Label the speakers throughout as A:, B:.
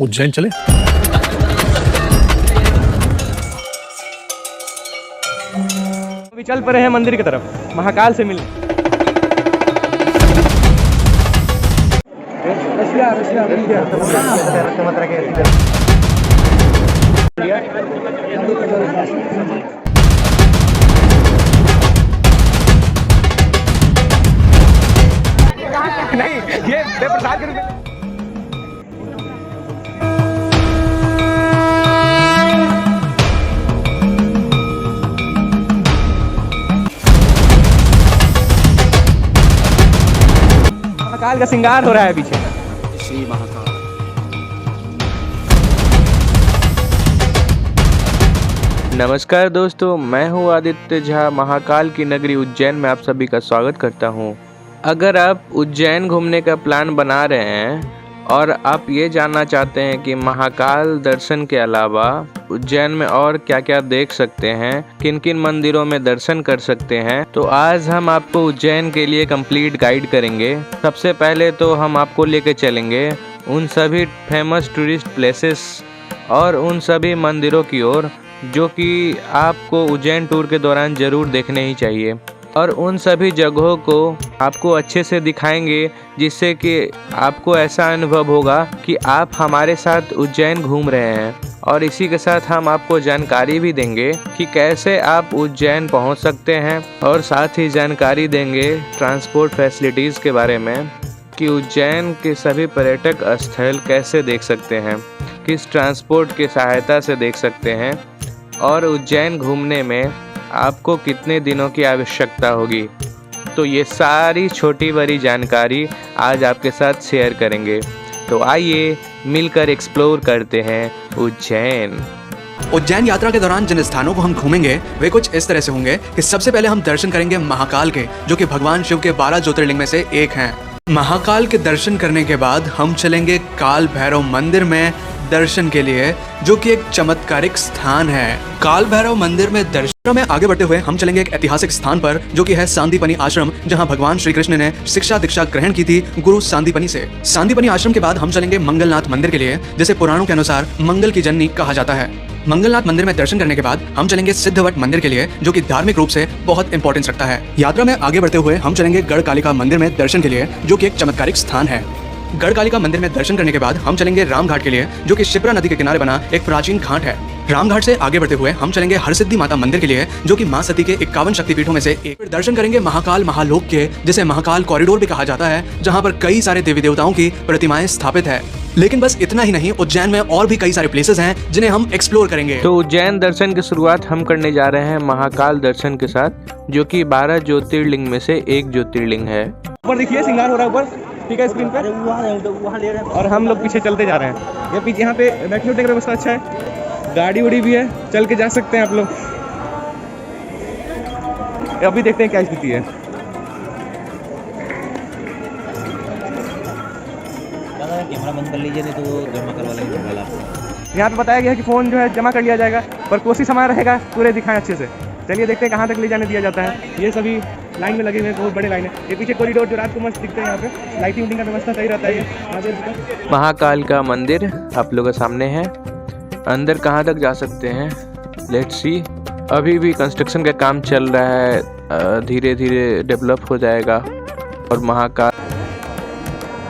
A: उज्जैन चले।
B: अभी चल पड़े हैं मंदिर की तरफ महाकाल से मिलने। नहीं ये प्रसाद के रूप में महाकाल का श्रृंगार हो रहा है पीछे।
C: श्री महाकाल।
D: नमस्कार दोस्तों, मैं हूं आदित्य झा। महाकाल की नगरी उज्जैन में आप सभी का स्वागत करता हूं। अगर आप उज्जैन घूमने का प्लान बना रहे हैं और आप ये जानना चाहते हैं कि महाकाल दर्शन के अलावा उज्जैन में और क्या क्या देख सकते हैं, किन किन मंदिरों में दर्शन कर सकते हैं, तो आज हम आपको उज्जैन के लिए कंप्लीट गाइड करेंगे। सबसे पहले तो हम आपको लेके चलेंगे उन सभी फेमस टूरिस्ट प्लेसेस और उन सभी मंदिरों की ओर जो कि आपको उज्जैन टूर के दौरान ज़रूर देखने ही चाहिए, और उन सभी जगहों को आपको अच्छे से दिखाएंगे जिससे कि आपको ऐसा अनुभव होगा कि आप हमारे साथ उज्जैन घूम रहे हैं। और इसी के साथ हम आपको जानकारी भी देंगे कि कैसे आप उज्जैन पहुंच सकते हैं, और साथ ही जानकारी देंगे ट्रांसपोर्ट फैसिलिटीज़ के बारे में कि उज्जैन के सभी पर्यटक स्थल कैसे देख सकते हैं, किस ट्रांसपोर्ट की सहायता से देख सकते हैं, और उज्जैन घूमने में आपको कितने दिनों की आवश्यकता होगी। तो ये सारी छोटी बड़ी जानकारी आज आपके साथ शेयर करेंगे। तो आइए मिलकर एक्सप्लोर करते हैं उज्जैन।
C: उज्जैन यात्रा के दौरान जिन स्थानों को हम घूमेंगे वे कुछ इस तरह से होंगे कि सबसे पहले हम दर्शन करेंगे महाकाल के, जो कि भगवान शिव के 12 ज्योतिर्लिंग में से एक हैं। महाकाल के दर्शन करने के बाद हम चलेंगे काल भैरव मंदिर में दर्शन के लिए, जो कि एक चमत्कारिक स्थान है। काल भैरव मंदिर में दर्शन में आगे बढ़ते हुए हम चलेंगे एक ऐतिहासिक स्थान पर, जो कि है सांदीपनी आश्रम, जहां भगवान श्री कृष्ण ने शिक्षा दीक्षा ग्रहण की थी गुरु सांदीपनी से। सांदीपनी आश्रम के बाद हम चलेंगे मंगलनाथ मंदिर के लिए, जिसे पुराणों के अनुसार मंगल की जननी कहा जाता है। मंगलनाथ मंदिर में दर्शन करने के बाद हम चलेंगे सिद्धवट मंदिर के लिए, जो कि धार्मिक रूप से बहुत इंपॉर्टेंस रखता है। यात्रा में आगे बढ़ते हुए हम चलेंगे गढ़कालिका मंदिर में दर्शन के लिए, जो कि एक चमत्कारिक स्थान है। गढ़कालिका मंदिर में दर्शन करने के बाद हम चलेंगे रामघाट के लिए, जो कि शिप्रा नदी के किनारे बना एक प्राचीन घाट है। रामघाट से आगे बढ़ते हुए हम चलेंगे हरसिद्धि माता मंदिर के लिए, जो कि मां सती के 51 शक्तिपीठों में से एक। फिर दर्शन करेंगे महाकाल महालोक के, जिसे महाकाल कॉरिडोर भी कहा जाता है, जहां पर कई सारे देवी देवताओं की प्रतिमाएं स्थापित है। लेकिन बस इतना ही नहीं, उज्जैन में और भी कई सारे प्लेसेस हैं जिन्हें हम एक्सप्लोर करेंगे।
D: तो उज्जैन दर्शन की शुरुआत हम करने जा रहे हैं महाकाल दर्शन के साथ, जो कि 12 ज्योतिर्लिंग में से एक ज्योतिर्लिंग है।
B: ऊपर देखिए श्रृंगार हो रहा है ऊपर, ठीक है, स्क्रीन पर वहाँ ले रहे हैं और हम लोग पीछे चलते जा रहे हैं। ये पीछे यहाँ पे बैठने उठने की व्यवस्था अच्छा है, गाड़ी उड़ी भी है, चल के जा सकते हैं आप लोग। अभी देखते हैं क्या स्थिति है।
E: कैमरा बंद कर लीजिए, नहीं तो वो जमा करवा लेंगे मोबाइल आपको।
B: यहाँ पे बताया गया है कि फ़ोन जो है जमा कर लिया जाएगा, पर कोशिश हमारा रहेगा पूरे दिखाएं अच्छे से। चलिए देखते हैं कहाँ तक ले जाने दिया जाता है। ये सभी लाइन में लगे हुए हैं, बहुत बड़े लाइन है। ये पीछे कॉरिडोर जो रात को मस्त दिखते हैं, यहाँ पे लाइटिंग का व्यवस्था सही रहता है।
D: महाकाल का मंदिर आप लोगों के सामने है। अंदर कहाँ तक जा सकते हैं, लेट्स सी। अभी भी कंस्ट्रक्शन का काम चल रहा है, धीरे धीरे डेवलप हो जाएगा। और महाकाल,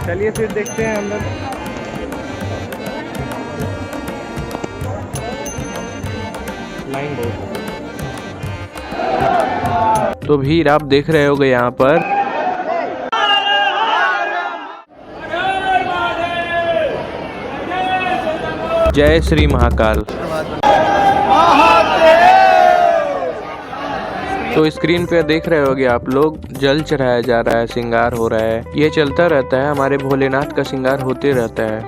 B: चलिए फिर देखते हैं अंदर। लाइन बहुत,
D: तो भीड़ आप देख रहे होगे यहाँ पर। जय श्री महाकाल। तो स्क्रीन पे देख रहे होगे आप लोग, जल चढ़ाया जा रहा है, श्रृंगार हो रहा है। ये चलता रहता है, हमारे भोलेनाथ का श्रृंगार होते रहता है।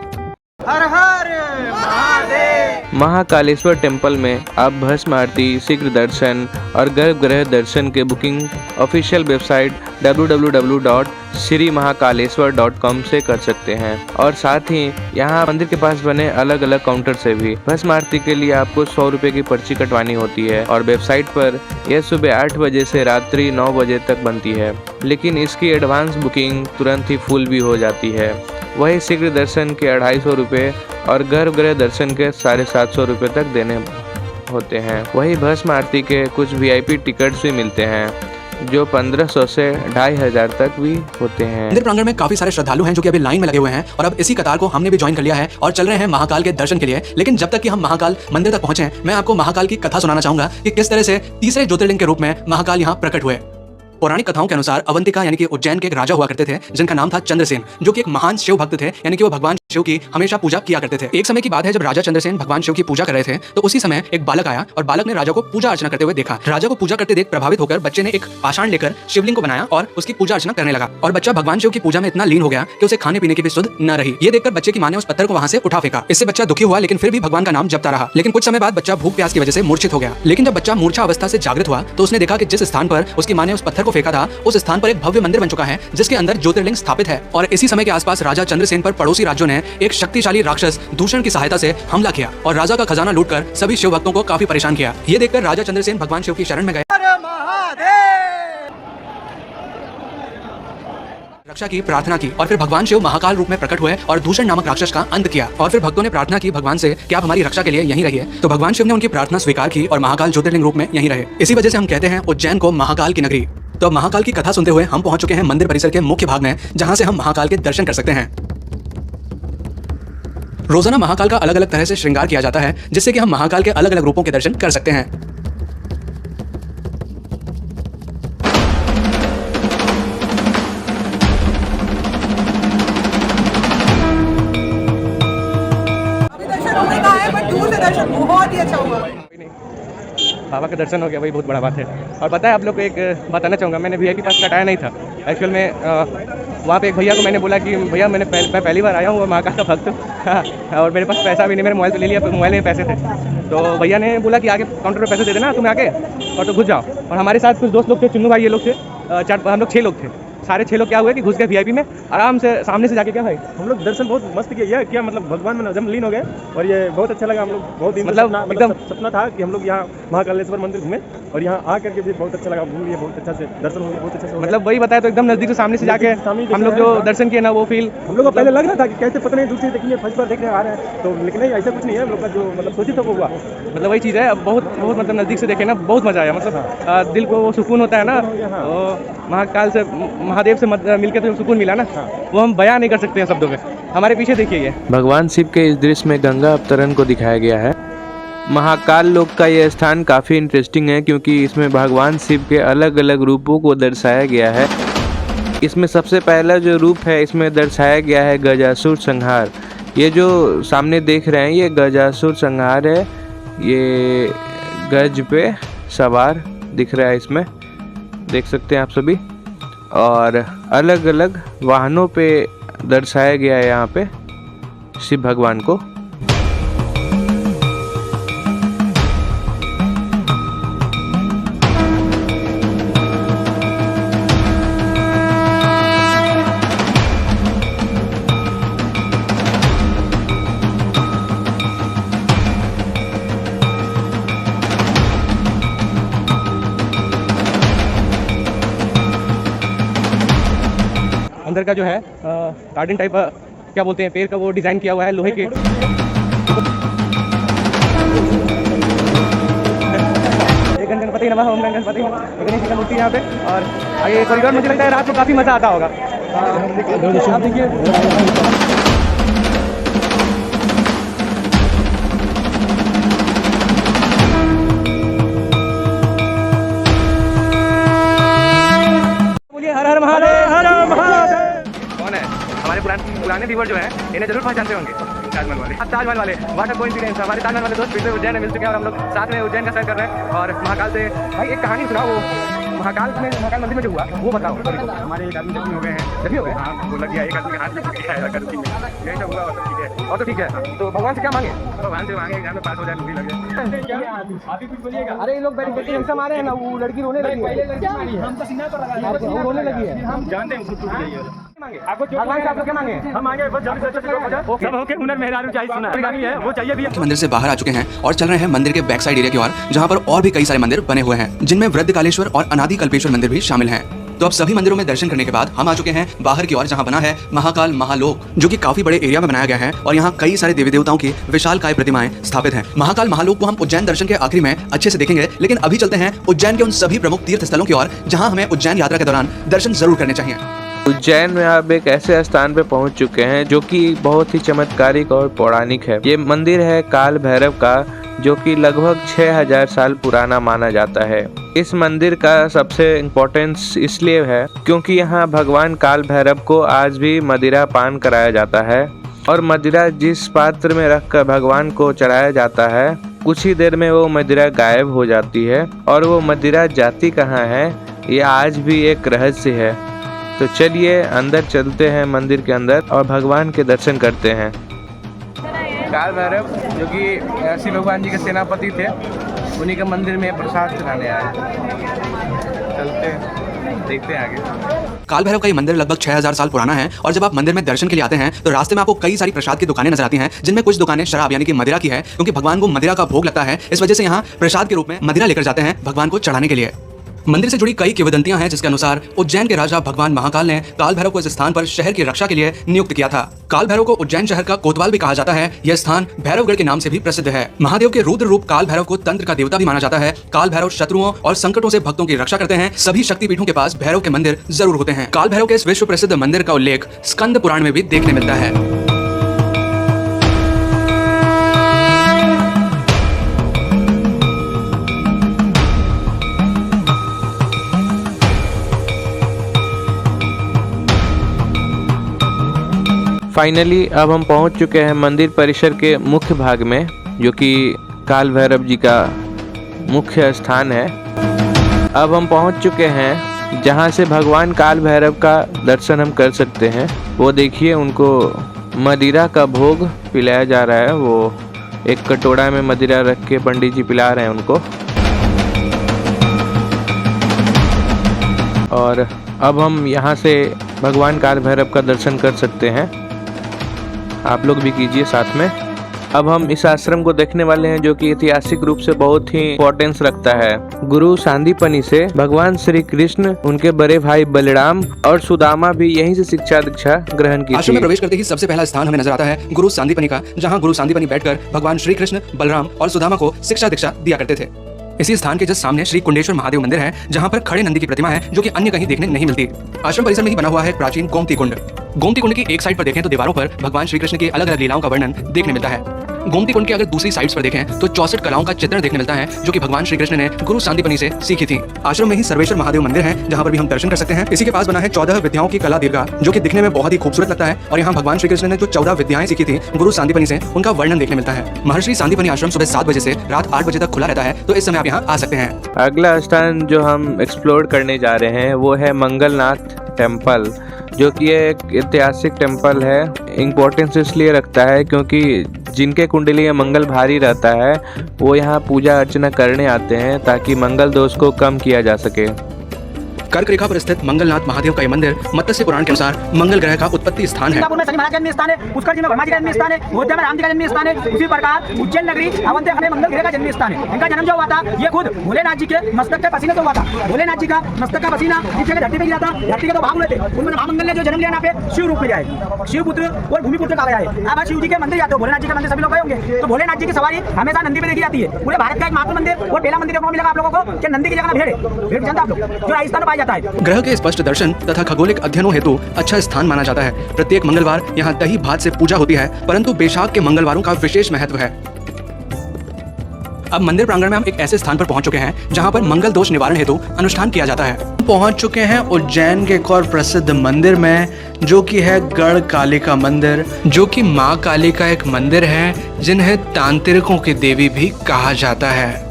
B: हर हर महादेव।
D: महाकालेश्वर टेम्पल में आप भस्म आरती, शीघ्र दर्शन और गर्भगृह दर्शन के बुकिंग ऑफिशियल वेबसाइट www.श्रीमहाकालेश्वर.com से कर सकते हैं। और साथ ही यहाँ मंदिर के पास बने अलग अलग काउंटर से भी भस्म आरती के लिए आपको 100 रुपए की पर्ची कटवानी होती है। और वेबसाइट पर यह सुबह 8 बजे से रात्रि 9 बजे तक बनती है, लेकिन इसकी एडवांस बुकिंग तुरंत ही फुल भी हो जाती है। वही शीघ्र दर्शन के 250 रुपये और गर्भगृह दर्शन के 750 रुपये तक देने होते हैं। वही भस्म आरती के कुछ VIP टिकट्स भी मिलते हैं जो 1500 से 2500 तक भी होते हैं।
C: मंदिर प्रांगण में काफी सारे श्रद्धालु हैं जो कि अभी लाइन में लगे हुए हैं और अब इसी कतार को हमने भी ज्वाइन कर लिया है और चल रहे हैं महाकाल के दर्शन के लिए। लेकिन जब तक कि हम महाकाल मंदिर तक पहुंचे मैं आपको महाकाल की कथा सुनाना चाहूंगा कि किस तरह से तीसरे ज्योतिर्लिंग के रूप में महाकाल यहाँ प्रकट हुए। पौराणिक कथाओं के अनुसार अवंतिका यानी कि उज्जैन के एक राजा हुआ करते थे जिनका नाम था चंद्रसेन, जो कि एक महान शिव भक्त थे, यानी कि वो भगवान शिव की हमेशा पूजा किया करते थे। एक समय की बात है जब राजा चंद्रसेन भगवान शिव की पूजा कर रहे थे तो उसी समय एक बालक आया और बालक ने राजा को पूजा अर्चना करते हुए देखा। राजा को पूजा करते देख प्रभावित होकर बच्चे ने एक पाषाण लेकर शिवलिंग को बनाया और उसकी पूजा अर्चना करने लगा और बच्चा भगवान शिव की पूजा में इतना लीन हो गया कि उसे खाने पीने की भी सुध न रही। ये देखकर बच्चे की मां ने उस पत्थर को वहां से उठा फेंका। इससे बच्चा दुखी हुआ लेकिन फिर भी भगवान का नाम जपता रहा। लेकिन कुछ समय बाद बच्चा भूख प्यास की वजह से मूर्छित हो गया। लेकिन जब बच्चा मूर्छा अवस्था से जागृत हुआ तो उसने देखा कि जिस स्थान पर उसकी मां ने उस पत्थर को फेंका था उस स्थान पर एक भव्य मंदिर बन चुका है जिसके अंदर ज्योतिर्लिंग स्थापित है। और इसी समय के आसपास राजा चंद्रसेन पर पड़ोसी राज्यों ने एक शक्तिशाली राक्षस दूषण की सहायता से हमला किया और राजा का खजाना लूटकर सभी शिव भक्तों को काफी परेशान किया। ये देखकर राजा चंद्रसेन भगवान शिव की शरण में गए, रक्षा की प्रार्थना की और फिर भगवान शिव महाकाल रूप में प्रकट हुए और दूषण नामक राक्षस का अंत किया। और फिर भक्तों ने प्रार्थना की भगवान से कि आप हमारी रक्षा के लिए यहीं रहिए। तो भगवान शिव ने उनकी प्रार्थना स्वीकार की और महाकाल ज्योतिर्लिंग रूप में यहीं रहे। इसी वजह से हम कहते हैं उज्जैन को महाकाल की नगरी। तो अब महाकाल की कथा सुनते हुए हम पहुंच चुके हैं मंदिर परिसर के मुख्य भाग में जहां से हम महाकाल के दर्शन कर सकते हैं। रोजाना महाकाल का अलग अलग तरह से श्रृंगार किया जाता है जिससे कि हम महाकाल के अलग अलग रूपों के दर्शन कर सकते हैं।
A: बहुत ही अच्छा हुआ।
B: बाबा का दर्शन हो गया, वही बहुत बड़ा बात है। और पता है आप लोग को एक बताना चाहूँगा, मैंने VIP पास कटाया नहीं था एक्चुअल में। वहाँ पे एक भैया को मैंने बोला कि भैया मैं पहली बार आया हूँ महाकाल का भक्त और मेरे पास पैसा भी नहीं, मेरे मोबाइल तो ले लिया, मोबाइल में पैसे थे। तो भैया ने बोला कि आगे काउंटर पे पैसे दे देना तुम्हें आके और तो घुस जाओ। और हमारे साथ कुछ दोस्त लोग थे, चुन्नू भाई ये लोग थे, हम लोग 6 लोग थे। सारे 6 लोग क्या हुए कि घुस गए VIP में आराम से, सामने से जाके। क्या भाई
F: हम लोग दर्शन बहुत मस्त किया क्या, मतलब भगवान में जब लीन हो गए और ये बहुत अच्छा लगा। हम लोग बहुत ही
B: मतलब एकदम
F: सपना था कि हम लोग यहाँ महाकालेश्वर मंदिर घूमे और यहाँ आकर के भी बहुत अच्छा लगा, घूम लिए, बहुत अच्छा से दर्शन हो गया, बहुत अच्छा से।
B: मतलब वही बताया तो एकदम नजदीक से सामने से जाके हम लोग जो दर्शन किए ना वो फील
F: हम लोग को पहले लग रहा था कि कैसे पता नहीं दूर से देखेंगे, फर्स्ट बार देखने आ रहे हैं तो, लेकिन नहीं ऐसा कुछ नहीं है। हम लोग का जो मतलब सोची था वो हुआ।
B: मतलब वही चीज़ है, बहुत बहुत मतलब नज़दीक से देखे ना बहुत मज़ा आया। मतलब दिल को वो सुकून होता है ना, तो महाकाल से महादेव से मिलकर तो सुकून मिला ना, वो हम बयां नहीं कर सकते हैं शब्दों में। हमारे पीछे देखिए ये
D: भगवान शिव के इस दृश्य में गंगा अवतरण को दिखाया गया है। महाकाल लोक का यह स्थान काफ़ी इंटरेस्टिंग है क्योंकि इसमें भगवान शिव के अलग अलग रूपों को दर्शाया गया है। इसमें सबसे पहला जो रूप है इसमें दर्शाया गया है गजासुर संहार। ये जो सामने देख रहे हैं ये गजासुर संहार है। ये गज पे सवार दिख रहा है, इसमें देख सकते हैं आप सभी। और अलग अलग वाहनों पे दर्शाया गया है यहाँ पे शिव भगवान को।
B: अंदर का जो है गार्डन टाइप क्या बोलते हैं, पेड़ का वो डिज़ाइन किया हुआ है लोहे के। एक गणपति नमः, ओम गणपति गणेश जी का मूर्ति यहाँ पे। और आगे कॉरिडोर मुझे लगता है रात को काफ़ी मज़ा आता होगा। आप देखिए पुराने व्यूवर जो है इन्हें जरूर पहचानते होंगे, ताजमहल वाले। ताजमहल वाले वाटर कोइंसिडेंस, हमारे ताजमहल वाले दोस्त फिर से उज्जैन में मिल चुके हैं और हम लोग साथ में उज्जैन का सैर कर रहे हैं। और महाकाल से भाई एक कहानी सुनाओ, वो महाकाल मंदिर में जो हुआ वो बताओ।
F: हमारे एक आदमी जख्मी हो गए हैं।
B: जख्मी हो गए?
F: हाँ, वो लग गया, एक आदमी के हाथ में गया है, यही सब हुआ और ठीक है।
B: और तो ठीक है, तो भगवान से क्या मांगे?
F: भगवान से मांगे यहाँ पे 5 हो जाए, नौकरी लगे। आप ही कुछ बोलिएगा।
B: अरे ये लोग बैठ एग्जाम आ रहे हैं ना, वो लड़की रोने लगी है,
F: हम तो सीना पर लगा,
B: वो रोने लगी है।
F: हम जानते हैं उसको
B: आपको भगवान से आप लोग क्या मांगे?
F: हम मांगे बस जल्दी से हो जाए, सब होके हुनर मेहरारू चाहिए, सुना है वो चाहिए भी।
C: मंदिर से बाहर आ चुके हैं और चल रहे हैं मंदिर के बैक साइड एरिया की ओर, जहां पर और भी कई सारे मंदिर बने हुए हैं जिनमें वृद्धकालेश्वर और अनादि कल्पेश्वर मंदिर भी शामिल हैं। तो अब सभी मंदिरों में दर्शन करने के बाद हम आ चुके हैं बाहर की ओर, जहां बना है महाकाल महालोक, जो कि काफी बड़े एरिया में बनाया गया है और यहाँ कई सारे देवी देवताओं की विशालकाय प्रतिमाएं स्थापित हैं। महाकाल महालोक को हम उज्जैन दर्शन के आखिरी में अच्छे से देखेंगे, लेकिन अभी चलते हैं उज्जैन के उन सभी प्रमुख तीर्थ स्थलों की ओर जहां हमें उज्जैन यात्रा के दौरान दर्शन जरूर करने चाहिए।
D: उज्जैन में आप एक ऐसे स्थान पे पहुंच चुके हैं जो कि बहुत ही चमत्कारिक और पौराणिक है। ये मंदिर है काल भैरव का, जो कि लगभग 6000 साल पुराना माना जाता है। इस मंदिर का सबसे इम्पोर्टेंस इसलिए है क्योंकि यहाँ भगवान काल भैरव को आज भी मदिरा पान कराया जाता है और मदिरा जिस पात्र में रखकर भगवान को चढ़ाया जाता है, कुछ ही देर में वो मदिरा गायब हो जाती है और वो मदिरा जाती कहाँ है ये आज भी एक रहस्य है। तो चलिए अंदर चलते हैं मंदिर के अंदर और भगवान के दर्शन करते हैं।
B: काल भैरव जो कि शिव भगवान जी के सेनापति थे, उन्हीं के मंदिर में प्रसाद चढ़ाने आए। चलते हैं, देखते हैं आगे।
C: काल भैरव का ये मंदिर लगभग 6000 साल पुराना है और जब आप मंदिर में दर्शन के लिए आते हैं तो रास्ते में आपको कई सारी प्रसाद की दुकानें नजर आती हैं, जिनमें कुछ दुकानें शराब यानी कि मदिरा की है, क्योंकि भगवान को मदिरा का भोग लगता है। इस वजह से यहाँ प्रसाद के रूप में मदिरा लेकर जाते हैं भगवान को चढ़ाने के लिए। मंदिर से जुड़ी कई किंवदंतियां हैं, जिसके अनुसार उज्जैन के राजा भगवान महाकाल ने काल भैरव को इस स्थान पर शहर की रक्षा के लिए नियुक्त किया था। काल भैरव को उज्जैन शहर का कोतवाल भी कहा जाता है। यह स्थान भैरवगढ़ के नाम से भी प्रसिद्ध है। महादेव के रुद्र रूप काल भैरव को तंत्र का देवता भी माना जाता है। काल भैरव शत्रुओं और संकटों से भक्तों की रक्षा करते हैं। सभी शक्तिपीठों के पास भैरव के मंदिर जरूर होते हैं। काल भैरव के इस विश्व प्रसिद्ध मंदिर का उल्लेख स्कंद पुराण में भी देखने मिलता है।
D: फाइनली अब हम पहुंच चुके हैं मंदिर परिसर के मुख्य भाग में, जो कि काल भैरव जी का मुख्य स्थान है। अब हम पहुंच चुके हैं जहां से भगवान काल भैरव का दर्शन हम कर सकते हैं। वो देखिए, उनको मदिरा का भोग पिलाया जा रहा है। वो एक कटोरा में मदिरा रख के पंडित जी पिला रहे हैं उनको। और अब हम यहाँ से भगवान काल भैरव का दर्शन कर सकते हैं। आप लोग भी कीजिए साथ में। अब हम इस आश्रम को देखने वाले हैं, जो कि ऐतिहासिक रूप से बहुत ही इम्पोर्टेंस रखता है। गुरु सांदीपनी से भगवान श्री कृष्ण, उनके बड़े भाई बलराम और सुदामा भी यहीं से शिक्षा दीक्षा ग्रहण की।
C: आश्रम में प्रवेश करते ही सबसे पहला स्थान हमें नजर आता है गुरु सांदीपनी का, जहाँ गुरु सांदीपनी बैठकर भगवान श्री कृष्ण, बलराम और सुदामा को शिक्षा दीक्षा दिया करते थे। इसी स्थान के जस्ट सामने श्री कुंडेश्वर महादेव मंदिर है, जहां पर खड़े नंदी की प्रतिमा है, जो कि अन्य कहीं देखने नहीं मिलती। आश्रम परिसर में ही बना हुआ है प्राचीन गोमती कुंड। गोमती कुंड की एक साइड पर देखें तो दीवारों पर भगवान श्री कृष्ण की अलग अलग लीलाओं का वर्णन देखने मिलता है। गोमती कुंड के अगर दूसरी साइड्स पर देखें तो 64 कलाओं का चित्रण देखने मिलता है, जो कि भगवान श्री कृष्ण ने गुरु सांदीपनी से सीखी थी। आश्रम में ही सर्वेश्वर महादेव मंदिर है, जहां पर भी हम दर्शन कर सकते हैं। इसी के पास बना है 14 विद्याओं की कला दीर्घा, जो कि दिखने में बहुत ही खूबसूरत लगता है और यहाँ भगवान श्री कृष्ण ने जो 14 विद्याएं सीखी थी गुरु सांदीपनी से, उनका वर्णन देखने मिलता है। महर्षि सांदीपनी आश्रम सुबह 7 बजे से रात 8 बजे तक खुला रहता है, तो इस समय आप यहाँ आ सकते हैं।
D: अगला स्थान जो हम एक्सप्लोर करने जा रहे हैं वो है मंगलनाथ टेम्पल, जो कि एक ऐतिहासिक टेम्पल है। इम्पोर्टेंस इसलिए रखता है क्योंकि जिनके कुंडली में मंगल भारी रहता है वो यहाँ पूजा अर्चना करने आते हैं, ताकि मंगल दोष को कम किया जा सके।
C: कर्क रेखा पर स्थित मंगलनाथ महादेव का यह मंदिर मत्स्य पुराण के अनुसार मंगल ग्रह का उत्पत्ति स्थान है।
A: में शनि महाराज जन्म स्थान है, पुष्कर जी में ब्रह्मा जी का जन्म स्थान है, अयोध्या में राम जी का जन्म स्थान है। उसी प्रकार उज्जैन नगरी अवंती में मंगल ग्रह का जन्म स्थान है। इनका जन्म जो हुआ था ये खुद भोलेनाथ जी के मस्तक के पसीने से हुआ था। भोलेनाथ जी का मस्तक का पसीना नीचे के धरती पे गिरा था। धरती के दो भाग हुए थे, उनमें महामंगल ने जो जन्म लिया ना पे शिव रूप में आए, शिव पुत्र और भूमि पुत्र कहा गया है। अब शिव जी के मंदिर जाते हो, भोलेनाथ जी का मंदिर सभी लोग गए होंगे, तो भोलेनाथ जी की सवारी हमेशा नंदी पे देखी जाती है। पूरे भारत का एक मात्र मंदिर और पहला मंदिर देखने को मिलेगा आप लोगों को कि नंदी की जगह भेड़ है। भेड़ जानते आप लोग, जो राजस्थान में पाया जाता है।
C: ग्रह के स्पष्ट दर्शन तथा खगोलिक अध्ययनों हेतु अच्छा स्थान माना जाता है। प्रत्येक मंगलवार यहाँ दही भात से पूजा होती है, परंतु बैसाख के मंगलवारों का विशेष महत्व है। अब मंदिर प्रांगण में हम एक ऐसे स्थान पर पहुंच चुके हैं जहां पर मंगल दोष निवारण हेतु अनुष्ठान किया जाता है।
G: पहुंच चुके हैं उज्जैन के एक और प्रसिद्ध मंदिर में, जो कि है गढ़ कालिका मंदिर, जो कि माँ काली का एक मंदिर है, जिन्हें तांत्रिकों की देवी भी कहा जाता है।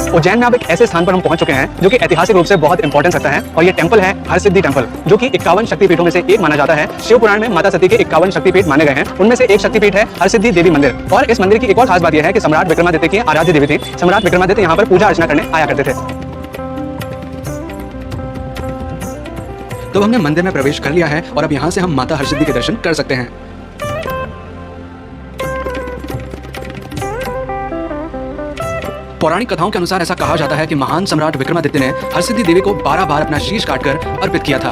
B: उज्जैन में अब एक ऐसे स्थान पर हम पहुंच चुके हैं जो कि ऐतिहासिक रूप से बहुत इंपॉर्टेंस रखता है, और ये टेंपल है हरसिद्धि टेंपल, जो कि 51 शक्तिपीठों में से एक माना जाता है। शिव पुराण में माता सती के 51 शक्तिपीठ माने गए हैं, उनमें से एक शक्तिपीठ है हरसिद्धि देवी मंदिर। और इस मंदिर की एक और खास बात यह है कि सम्राट विक्रमादित्य की आराध्य देवी थी। सम्राट विक्रमादित्य यहाँ पर पूजा अर्चना करने आया करते थे।
C: तो हमने मंदिर में प्रवेश कर लिया है और अब यहाँ से हम माता हरसिद्धि के दर्शन कर सकते हैं। पौराणिक कथाओं के अनुसार ऐसा कहा जाता है कि महान सम्राट विक्रमादित्य ने हरसिद्धि देवी को 12 बार अपना शीश काटकर अर्पित किया था।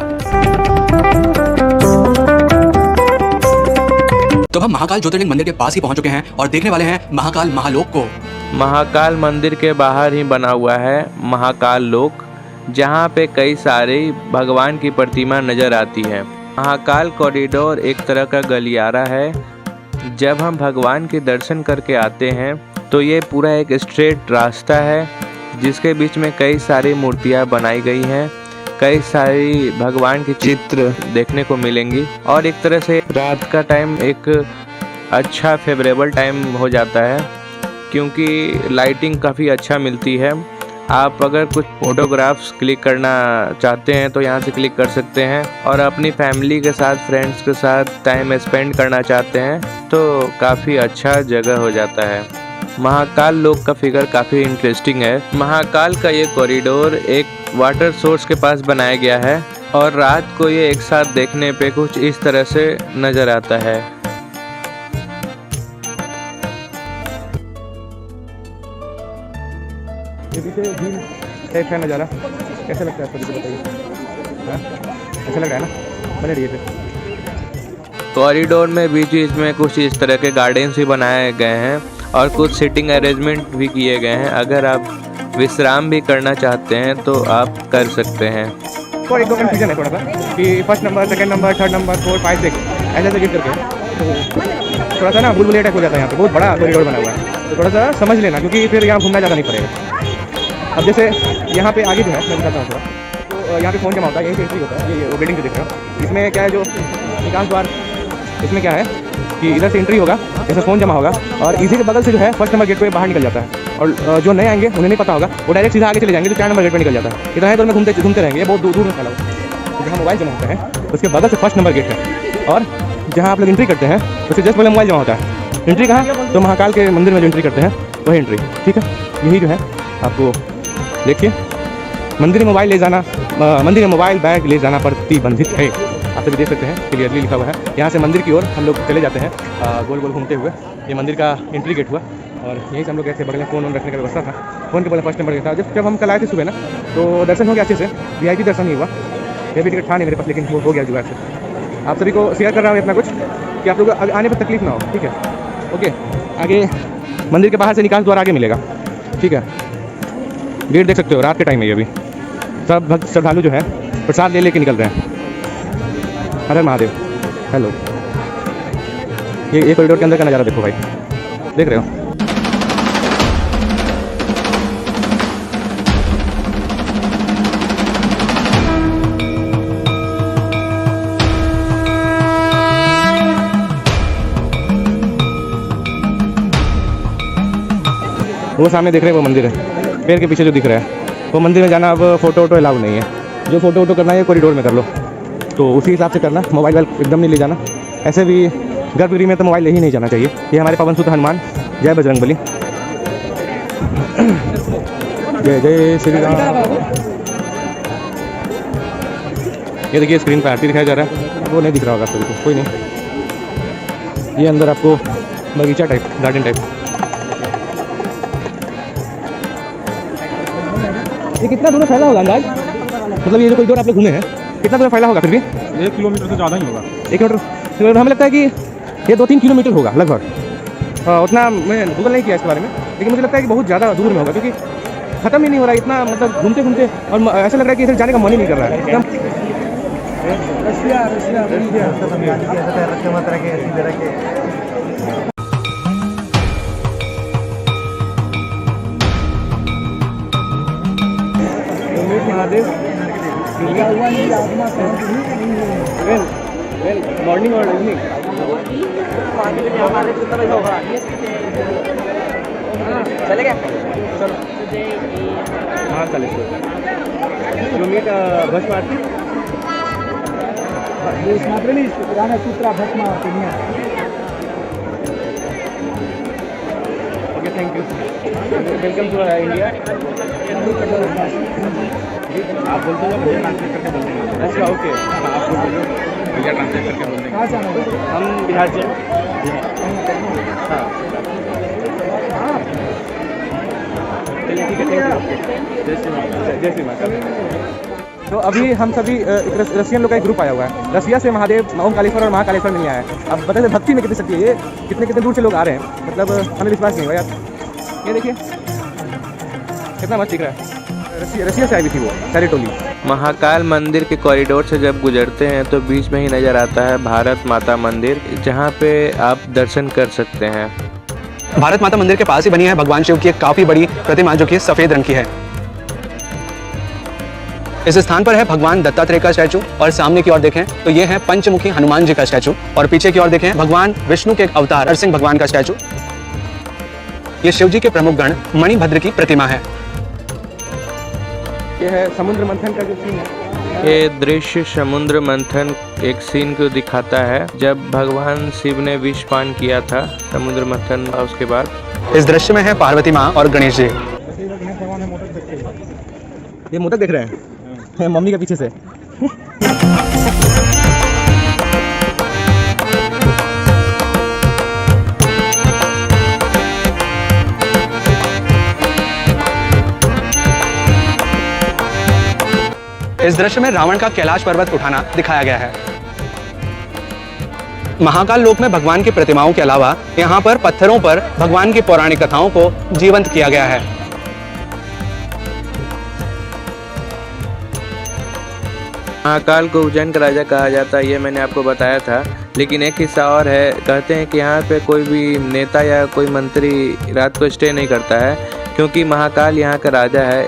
C: तो हम महाकाल ज्योतिर्लिंग मंदिर के पास ही पहुंच चुके हैं और देखने वाले हैं महाकाल महालोक को।
D: महाकाल मंदिर के बाहर ही बना हुआ है महाकाल लोक, जहाँ पे कई सारी भगवान की प्रतिमा नजर आती है। महाकाल कॉरिडोर एक तरह का गलियारा है। जब हम भगवान के दर्शन करके आते हैं तो ये पूरा एक स्ट्रेट रास्ता है जिसके बीच में कई सारी मूर्तियाँ बनाई गई हैं। कई सारी भगवान के चित्र देखने को मिलेंगी और एक तरह से रात का टाइम एक अच्छा फेवरेबल टाइम हो जाता है क्योंकि लाइटिंग काफ़ी अच्छा मिलती है। आप अगर कुछ फोटोग्राफ्स क्लिक करना चाहते हैं तो यहाँ से क्लिक कर सकते हैं और अपनी फैमिली के साथ, फ्रेंड्स के साथ टाइम स्पेंड करना चाहते हैं तो काफ़ी अच्छा जगह हो जाता है। महाकाल लोक का फिगर काफ़ी इंटरेस्टिंग है। महाकाल का ये कॉरिडोर एक वाटर सोर्स के पास बनाया गया है और रात को ये एक साथ देखने पे कुछ इस तरह से नज़र आता है।
B: ये पीछे झील टाइप का नज़ारा कैसा लगता है आपको, बताइए। हाँ, अच्छा लग रहा है ना, बने रहिए फिर।
D: कॉरिडोर में बीच बीच में कुछ इस तरह के गार्डन्स भी बनाए गए हैं और कुछ सिटिंग अरेंजमेंट भी किए गए हैं। अगर आप विश्राम भी करना चाहते हैं तो आप कर सकते हैं।
B: और एक दो कन्फ्यूजन है थोड़ा सा कि first number, second number, third number, 4, 5, 6 ऐसे ऐसे गिर करके तो थोड़ा सा ना भूल टाइप हो जाता है। यहाँ पे बहुत बड़ा कॉरिडोर बना हुआ है तो थोड़ा सा समझ लेना क्योंकि फिर यहाँ घूमना ज़्यादा नहीं पड़ेगा। अब जैसे यहाँ पे आगे जो है मैं बताता हूँ थोड़ा, तो यहाँ पे फ़ोन जमा होता है, यहीं से एंट्री होता है। ये वो बिल्डिंग जो देख रहे हो इसमें क्या है, जो निकास द्वार, इसमें क्या है कि इधर से एंट्री होगा, जैसे फ़ोन जमा होगा और इसी के बगल से जो है फर्स्ट नंबर गेट पे बाहर निकल जाता है। और जो नए आएंगे उन्हें नहीं पता होगा, वो डायरेक्ट सीधा आगे चले जाएंगे तो 4 नंबर गेट पे निकल जाता है। इतना है तो में घूमते रहेंगे, ये बहुत दूर में फैला हुआ। जहाँ मोबाइल जमा होता है उसके बगल से फर्स्ट नंबर गेट है और जहाँ आप लोग एंट्री करते हैं उससे जस्ट पहले मोबाइल जमा होता है। एंट्री कहाँ, तो महाकाल के मंदिर में जो एंट्री करते हैं वही एंट्री, ठीक है। यही जो है आपको देखिए, मंदिर में मोबाइल ले जाना, मंदिर में मोबाइल बैग ले जाना प्रतिबंधित है। आप सभी देख सकते हैं क्लियरली लिखा हुआ है। यहाँ से मंदिर की ओर हम लोग चले जाते हैं गोल गोल घूमते हुए। ये मंदिर का एंट्री गेट हुआ और यहीं से हम लोग गए थे। बगल में फ़ोन रखने का व्यवस्था था, फ़ोन के बगल फर्स्ट नंबर था। जब हम कल आए थे सुबह ना तो दर्शन हो गया अच्छे से, VIP दर्शन नहीं हुआ। ये भी टिकट था नहीं मेरे पास, लेकिन वो हो गया जुगाड़ से। आप सभी को शेयर कर रहा हूँ अपना कुछ कि आप लोग आने पर तकलीफ ना हो, ठीक है। ओके, आगे मंदिर के बाहर से निकास द्वार आगे मिलेगा, ठीक है। गेट देख सकते हो, रात के टाइम है ये। अभी सब भक्त श्रद्धालु जो है प्रसाद ले लेके निकल रहे हैं। हर हर महादेव। हेलो, ये कॉरिडोर के अंदर का नज़ारा देखो भाई, देख रहे हो। वो सामने देख रहे हैं वो मंदिर है, पेड़ के पीछे जो दिख रहा है वो मंदिर में जाना अब फ़ोटो वोटो अलाउ नहीं है। जो फ़ोटो वोटो करना है कॉरिडोर में कर लो, तो उसी हिसाब से करना। मोबाइल एकदम नहीं ले जाना। ऐसे भी गर्भगृह में तो मोबाइल ले ही नहीं जाना चाहिए। ये हमारे पवन सुत हनुमान, जय बजरंगबली, जय जय श्री राम। ये देखिए स्क्रीन पर आरती दिखाया जा रहा है, वो नहीं दिख रहा होगा सभी को, कोई नहीं। ये अंदर आपको बगीचा टाइप, गार्डन टाइप। ये कितना दूर फैला होगा अंदाज, मतलब ये जो कॉरिडोर आप लोग घूमे हैं कितना दूर फैला होगा? फिर भी
F: 1 किलोमीटर से ज़्यादा ही होगा।
B: 1 किलोमीटर, हमें लगता है कि ये 2-3 किलोमीटर होगा लगभग। उतना मैं गूगल नहीं किया इसके बारे में, लेकिन मुझे लगता है कि बहुत ज़्यादा दूर में होगा क्योंकि ख़त्म ही नहीं हो रहा है इतना, मतलब घूमते घूमते। और ऐसा लग रहा है कि इधर जाने का मन ही नहीं कर रहा है एकदम। महादेव मॉर्निंग और इवनिंग चले गए। हाँ चले मीट भस्म आरती okay, thank you, welcome to India. आप बोलते हो भैया ट्रांसलेट करके बोल देंगे। अच्छा ओके, आप बोलो भैया ट्रांसलेट करके बोल देंगे। कहाँ से हम बिहार से। हाँ चलिए ठीक है, थैंक यू। जय श्री महाकाल। तो अभी हम सभी एक रशियन लोग का एक ग्रुप आया हुआ है। रसिया से महादेव, ओमकालेश्वर और महाकालेश्वर मिलने आया है। अब बता दें भक्ति में कितनी शक्ति है, ये कितने कितने दूर से लोग आ रहे हैं, मतलब हमें विश्वास नहीं हुआ यार। ये देखिए कितना मस्त दिख रहा है। रसिया से आई हुई थी वो सारी टोली।
D: महाकाल मंदिर के कॉरिडोर से जब गुजरते हैं तो बीच में ही नज़र आता है भारत माता मंदिर, जहाँ पे आप दर्शन कर सकते हैं।
C: भारत माता मंदिर के पास ही बनी है भगवान शिव की एक काफी बड़ी प्रतिमा जो कि सफेद रंग की है। इस स्थान पर है भगवान दत्तात्रेय का स्टैचू और सामने की ओर देखें तो ये है पंचमुखी हनुमान जी का स्टैचू और पीछे की ओर देखें भगवान विष्णु के एक अवतार नरसिंह भगवान का स्टैचू। ये शिव जी के प्रमुख गण मणिभद्र की प्रतिमा है।
B: ये है समुद्र मंथन का जो सीन है।
D: ये दृश्य समुद्र मंथन एक सीन को दिखाता है, जब भगवान शिव ने विष पान किया था समुद्र मंथन, उसके बाद
C: इस दृश्य में है पार्वती माँ और गणेश जी।
B: ये मोदक देख रहे हैं मम्मी के पीछे से।
C: इस दृश्य में रावण का कैलाश पर्वत उठाना दिखाया गया है। महाकाल लोक में भगवान की प्रतिमाओं के अलावा यहाँ पर पत्थरों पर भगवान की पौराणिक कथाओं को जीवंत किया गया है।
D: महाकाल को उज्जैन का राजा कहा जाता है, ये मैंने आपको बताया था। लेकिन एक हिस्सा और है, कहते हैं कि यहाँ पे कोई भी नेता या कोई मंत्री रात को स्टे नहीं करता है, क्योंकि महाकाल यहाँ का राजा है।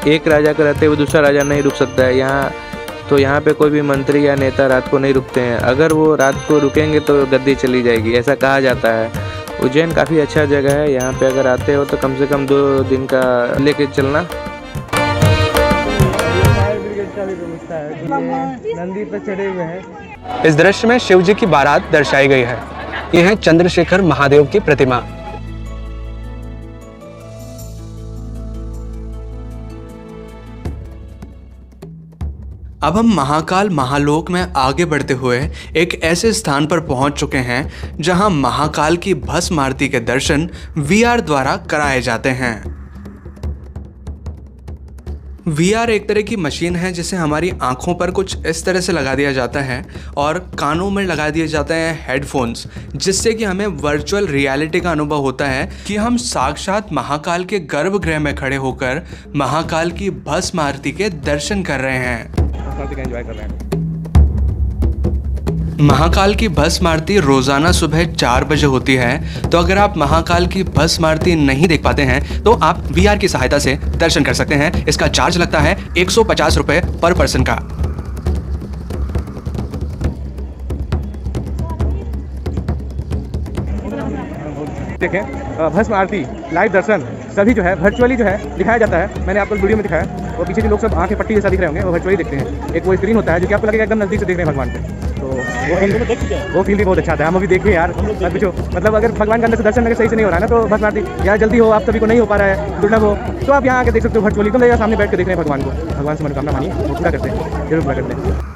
D: एक राजा का रहते हुए दूसरा राजा नहीं रुक सकता है यहाँ, तो यहाँ पे कोई भी मंत्री या नेता रात को नहीं रुकते हैं। अगर वो रात को रुकेंगे तो गद्दी चली जाएगी, ऐसा कहा जाता है। उज्जैन काफ़ी अच्छा जगह है, यहाँ पे अगर आते हो तो कम से कम 2 दिन का लेके चलना।
B: नंदी पे चढ़े हुए हैं।
C: इस दृश्य में शिव जी की बारात दर्शाई गई है। यह है चंद्रशेखर महादेव की प्रतिमा। अब हम महाकाल महालोक में आगे बढ़ते हुए एक ऐसे स्थान पर पहुंच चुके हैं जहां महाकाल की भस्म आरती के दर्शन VR द्वारा कराए जाते हैं। VR एक तरह की मशीन है जिसे हमारी आंखों पर कुछ इस तरह से लगा दिया जाता है और कानों में लगा दिए जाते हैं हेडफोन्स, जिससे कि हमें वर्चुअल रियलिटी का अनुभव होता है कि हम साक्षात महाकाल के गर्भगृह में खड़े होकर महाकाल की भस्म आरती के दर्शन कर रहे हैं।
B: एंजॉय कर रहे हैं।
C: महाकाल की भस्म आरती रोजाना सुबह 4 बजे होती है, तो अगर आप महाकाल की भस्म आरती नहीं देख पाते हैं तो आप VR की सहायता से दर्शन कर सकते हैं। इसका चार्ज लगता है 150 रुपए पर पर्सन का।
B: देखें भस्म आरती लाइव दर्शन सभी जो है वर्चुअली जो है दिखाया जाता है। मैंने आपको वीडियो में दिखाया, वो पीछे जो लोग सब आंखें पट्टी जैसा दिख रहे होंगे वो वर्चुअली देखते हैं। एक वो स्क्रीन होता है जो कि आपको लगेगा एकदम नजदीक से देख रहे हैं भगवान को, तो वो फील भी बहुत अच्छा था। हम अभी देखें यार, मतलब अगर भगवान के अंदर से दर्शन अगर सही से नहीं हो रहा है ना, तो भस्म आरती यार जल्दी हो, आप सभी को नहीं हो पा रहा है, दुर्लभ हो, तो आप यहाँ आके देख सकते हो वर्चुअली। एकदम सामने बैठ के देख रहे हैं भगवान को। भगवान से मनोकामना मानिए, वो पूरा करते हैं, जरूर पूरा करते हैं।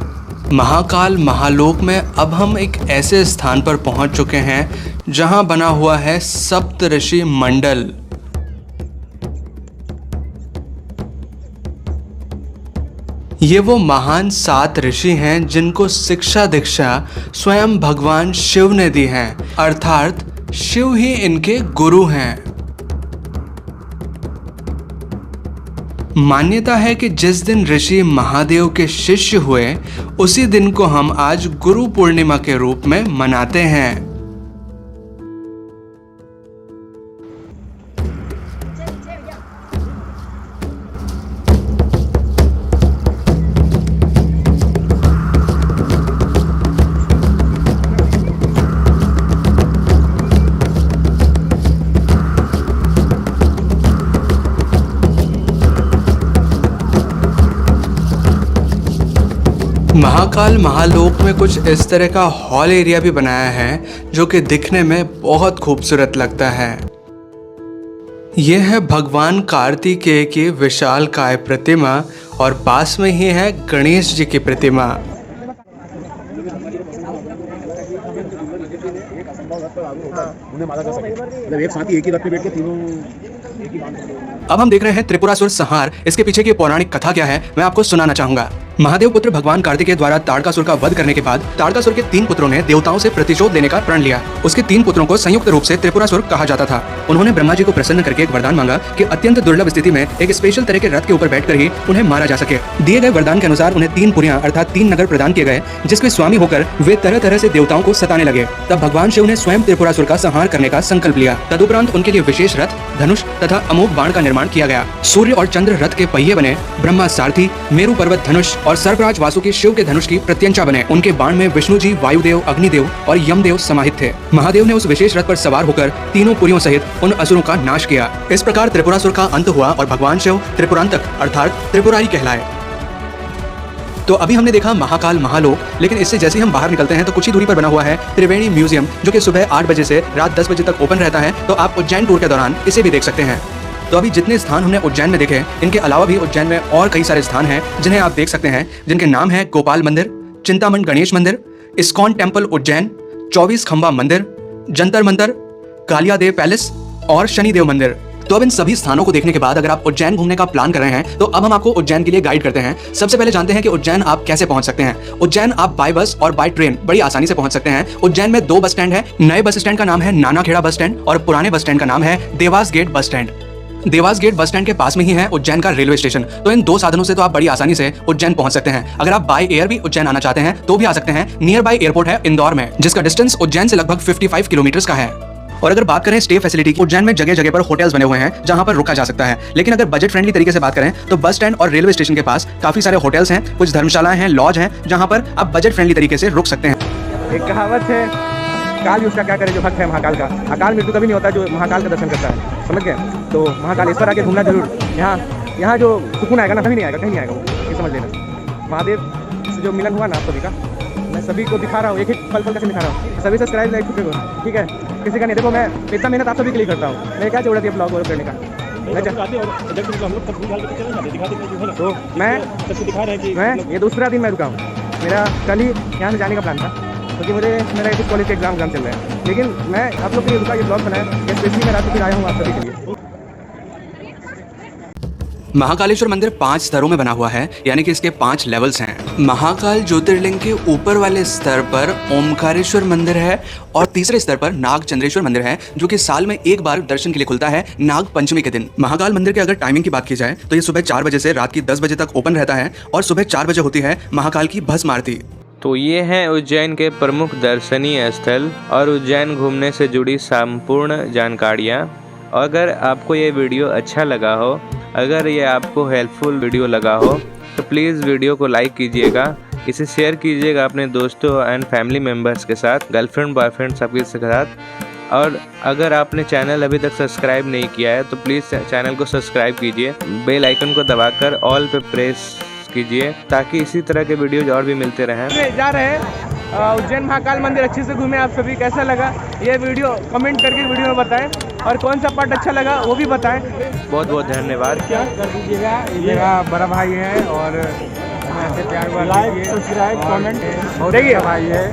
C: महाकाल महालोक में अब हम एक ऐसे स्थान पर पहुंच चुके हैं जहां बना हुआ है सप्तऋषि मंडल। ये वो महान 7 ऋषि हैं जिनको शिक्षा दीक्षा स्वयं भगवान शिव ने दी है, अर्थात शिव ही इनके गुरु हैं। मान्यता है कि जिस दिन ऋषि महादेव के शिष्य हुए उसी दिन को हम आज गुरु पूर्णिमा के रूप में मनाते हैं। महाकाल महालोक में कुछ इस तरह का हॉल एरिया भी बनाया है जो कि दिखने में बहुत खूबसूरत लगता है। यह है भगवान कार्तिकेय की विशालकाय प्रतिमा और पास में ही है गणेश जी की प्रतिमा।
F: उन्हें मारा जा सके, मतलब एक साथ ही एक ही रथ पे बैठ के तीनों एक ही बांध।
C: अब हम देख रहे हैं त्रिपुरासुर संहार। इसके पीछे की पौराणिक कथा क्या है मैं आपको सुनाना चाहूंगा। महादेव पुत्र भगवान कार्तिकेय द्वारा ताड़कासुर का वध करने के बाद ताड़कासुर के 3 पुत्रों ने देवताओं से प्रतिशोध लेने का प्रण लिया। उसके 3 पुत्रों को संयुक्त रूप से त्रिपुरासुर कहा जाता था। उन्होंने ब्रह्मा जी को प्रसन्न करके एक वरदान मांगा कि अत्यंत दुर्लभ स्थिति में एक स्पेशल तरह के रथ के ऊपर बैठकर ही उन्हें मारा जा सके। दिए गए वरदान के अनुसार उन्हें 3 पुरियां अर्थात 3 नगर प्रदान किए गए, जिसके स्वामी होकर वे तरह तरह से देवताओं को सताने लगे। तब भगवान शिव ने स्वयं त्रिपुरासुर का संहार करने का संकल्प लिया। तदुपरांत उनके लिए विशेष रथ, धनुष तथा अमोघ बाण का निर्माण किया गया। सूर्य और चंद्र रथ के पहिए बने, ब्रह्मा सारथी, मेरु पर्वत धनुष और सर्पराज वासुकी शिव के धनुष की प्रत्यंचा बने। उनके बाण में विष्णु जी, वायुदेव, अग्निदेव और यमदेव समाहित थे। महादेव ने उस विशेष रथ पर सवार होकर तीनों पुरियों सहित उन असुरों का नाश किया। इस प्रकार त्रिपुरासुर का अंत हुआ और भगवान शिव त्रिपुरांतक अर्थात त्रिपुरारी कहलाए। तो अभी हमने देखा महाकाल महालोक, लेकिन इससे जैसे ही हम बाहर निकलते हैं तो कुछ ही दूरी पर बना हुआ है त्रिवेणी म्यूजियम, जो कि सुबह 8 बजे से रात 10 बजे तक ओपन रहता है। तो आप उज्जैन टूर के दौरान इसे भी देख सकते हैं। तो अभी जितने स्थान हमने उज्जैन में देखे, इनके अलावा भी उज्जैन में और कई सारे स्थान हैं जिन्हें आप देख सकते हैं, जिनके नाम है गोपाल मंदिर, चिंतामण गणेश मंदिर, इस्कॉन टेम्पल उज्जैन, 24 खंबा मंदिर, जंतर मंतर, कालियादेव पैलेस और शनिदेव मंदिर। तो अब इन सभी स्थानों को देखने के बाद अगर आप उज्जैन घूमने का प्लान कर रहे हैं तो अब हम आपको उज्जैन के लिए गाइड करते हैं। सबसे पहले जानते हैं कि उज्जैन आप कैसे पहुंच सकते हैं। उज्जैन आप बाय बस और बाय ट्रेन बड़ी आसानी से पहुंच सकते हैं। उज्जैन में 2 बस स्टैंड है। नए बस स्टैंड का नाम है नानाखेड़ा बस स्टैंड और पुराने बस स्टैंड का नाम है Dewas gate bus stand. Dewas gate bus stand के पास में ही है उज्जैन का रेलवे स्टेशन। तो इन 2 साधनों से तो आप बड़ी आसानी से उज्जैन पहुंच सकते हैं। अगर आप बाय एयर भी उज्जैन आना चाहते हैं तो भी आ सकते हैं। नियर बाय एयरपोर्ट है इंदौर में, जिसका डिस्टेंस उज्जैन से लगभग 55 किलोमीटर का है। और अगर बात करें स्टे फैसिलिटी की, उज्जैन में जगह जगह पर होटल्स बने हुए हैं जहां पर रुका जा सकता है। लेकिन अगर बजट फ्रेंडली तरीके से बात करें तो बस स्टैंड और रेलवे स्टेशन के पास काफी सारे होटल्स हैं, कुछ धर्मशालाएं हैं, लॉज हैं, जहां पर आप बजट फ्रेंडली तरीके से रुक सकते हैं।
B: एक कहावत है, काल भी उसका क्या करे जो भक्त है महाकाल का। अकाल मृत्यु कभी नहीं होता जो महाकाल का दर्शन करता है, समझ गए। तो महाकालेश्वर आके घूमना जरूर। यहाँ जो सुकून आएगा ना, कहीं नहीं आएगा, कहीं नहीं आएगा वो, ये समझ लेना। महादेव से जो मिलन हुआ ना आप सभी का, मैं सभी को दिखा रहा हूँ, एक एक पल पल कैसे दिखा रहा हूँ। सभी सब्सक्राइब लाइक को, ठीक है, किसी का नहीं। देखो मैं इतना मेहनत आप सभी के लिए करता हूँ, मैं क्या जरूरत है ब्लॉग करने का। तो मैं ये दूसरा दिन मैं रुका हूँ। मेरा कल ही यहाँ से जाने का प्लान था, क्योंकि मेरा एक कॉलेज के एग्जाम चल रहा है। लेकिन मैं आप लोग के लिए रुका, ये ब्लॉग बनाया, स्पेशली मैं रात को फिर आया हूँ आप सभी के लिए।
C: महाकालेश्वर मंदिर 5 स्तरों में बना हुआ है, यानी कि इसके 5 लेवल्स हैं। महाकाल ज्योतिर्लिंग के ऊपर वाले स्तर पर ओमकारेश्वर मंदिर है और तीसरे स्तर पर नागचंद्रेश्वर मंदिर है, जो कि साल में एक बार दर्शन के लिए खुलता है नाग पंचमी के दिन। महाकाल मंदिर के अगर टाइमिंग की बात की जाए तो ये सुबह 4 बजे से रात की 10 बजे तक ओपन रहता है और सुबह 4 बजे होती है महाकाल की भस्म आरती।
D: तो ये हैं उज्जैन के प्रमुख दर्शनीय स्थल और उज्जैन घूमने से जुड़ी संपूर्ण जानकारियाँ। अगर आपको ये वीडियो अच्छा लगा हो, अगर ये आपको हेल्पफुल वीडियो लगा हो, तो प्लीज़ वीडियो को लाइक कीजिएगा, इसे शेयर कीजिएगा अपने दोस्तों एंड फैमिली मेम्बर्स के साथ, गर्लफ्रेंड बॉयफ्रेंड सबके साथ। और अगर आपने चैनल अभी तक सब्सक्राइब नहीं किया है तो प्लीज़ चैनल को सब्सक्राइब कीजिए, बेल आइकन को दबाकर ऑल पे प्रेस कीजिए, ताकि इसी तरह के वीडियोज और भी मिलते रहें।
B: जा रहे हैं उज्जैन महाकाल मंदिर, अच्छे से घूमे। आप सभी कैसा लगा ये वीडियो कमेंट करके वीडियो में बताएं, और कौन सा पार्ट अच्छा लगा वो भी बताएं।
D: बहुत बहुत धन्यवाद।
B: क्या कर दीजिएगा, मेरा बड़ा भाई है और ऐसे प्यार लाइक सब्सक्राइब कमेंट देखिए भाई है,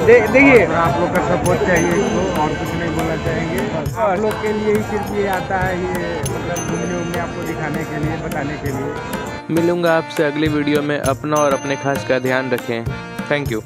B: देखिए आप लोग का सपोर्ट चाहिए इसको, और कुछ नहीं बोलना चाहेंगे। आप लोग के लिए ही सिर्फ ये आता है, ये मतलब घूमने उमने आपको दिखाने के लिए, बताने के लिए।
D: मिलूंगा आपसे अगली वीडियो में। अपना और अपने खास का ध्यान रखें। Thank you.